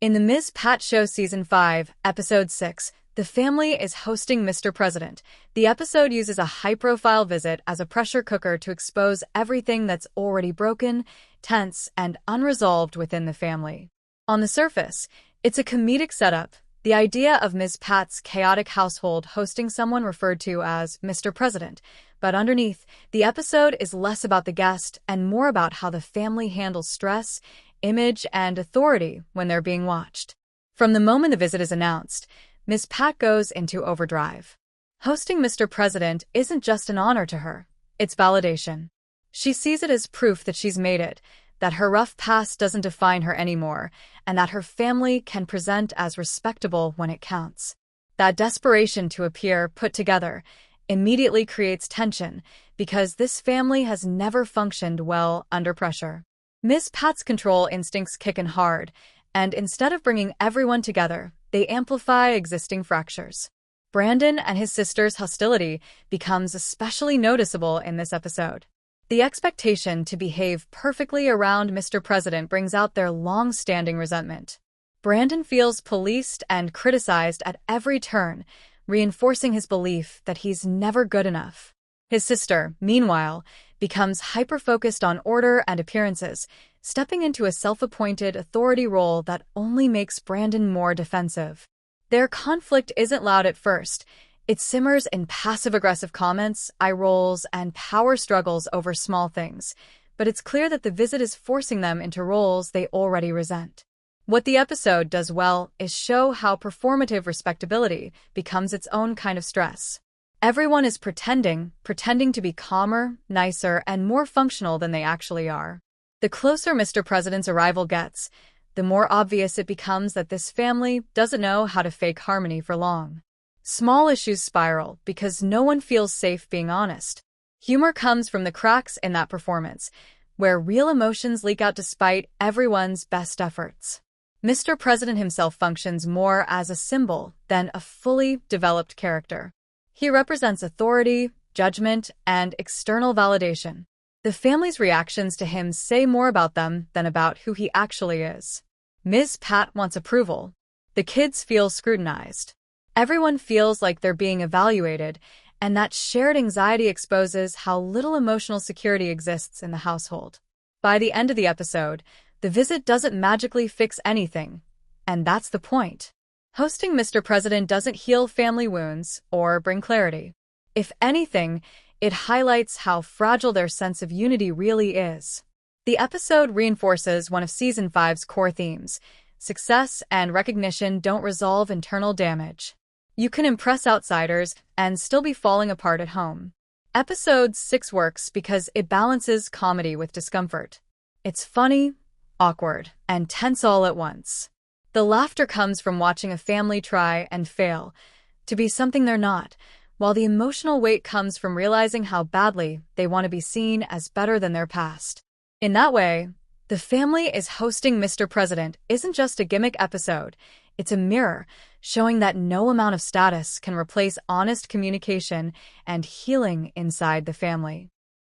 In the Ms. Pat Show Season 5, Episode 6, the family is hosting Mr. President. The episode uses a high-profile visit as a pressure cooker to expose everything that's already broken, tense, and unresolved within the family. On the surface, it's a comedic setup, the idea of Ms. Pat's chaotic household hosting someone referred to as Mr. President. But underneath, the episode is less about the guest and more about how the family handles stress, image, and authority when they're being watched. From the moment the visit is announced, Ms. Pat goes into overdrive. Hosting Mr. President isn't just an honor to her, it's validation. She sees it as proof that she's made it, that her rough past doesn't define her anymore, and that her family can present as respectable when it counts. That desperation to appear put together immediately creates tension because this family has never functioned well under pressure. Miss Pat's control instincts kick in hard, and instead of bringing everyone together, they amplify existing fractures. Branden and his sister's hostility becomes especially noticeable in this episode. The expectation to behave perfectly around Mr. President brings out their long-standing resentment. Branden feels policed and criticized at every turn, reinforcing his belief that he's never good enough. His sister, meanwhile, becomes hyper-focused on order and appearances, stepping into a self-appointed authority role that only makes Branden more defensive. Their conflict isn't loud at first. It simmers in passive-aggressive comments, eye rolls, and power struggles over small things. But it's clear that the visit is forcing them into roles they already resent. What the episode does well is show how performative respectability becomes its own kind of stress. Everyone is pretending to be calmer, nicer, and more functional than they actually are. The closer Mr. President's arrival gets, the more obvious it becomes that this family doesn't know how to fake harmony for long. Small issues spiral because no one feels safe being honest. Humor comes from the cracks in that performance, where real emotions leak out despite everyone's best efforts. Mr. President himself functions more as a symbol than a fully developed character. He represents authority, judgment, and external validation. The family's reactions to him say more about them than about who he actually is. Ms. Pat wants approval. The kids feel scrutinized. Everyone feels like they're being evaluated, and that shared anxiety exposes how little emotional security exists in the household. By the end of the episode, the visit doesn't magically fix anything, and that's the point. Hosting Mr. President doesn't heal family wounds or bring clarity. If anything, it highlights how fragile their sense of unity really is. The episode reinforces one of Season 5's core themes: success and recognition don't resolve internal damage. You can impress outsiders and still be falling apart at home. Episode 6 works because it balances comedy with discomfort. It's funny, awkward, and tense all at once. The laughter comes from watching a family try and fail to be something they're not, while the emotional weight comes from realizing how badly they want to be seen as better than their past. In that way, The family is hosting Mr. President isn't just a gimmick episode. It's a mirror showing that no amount of status can replace honest communication and healing inside the family.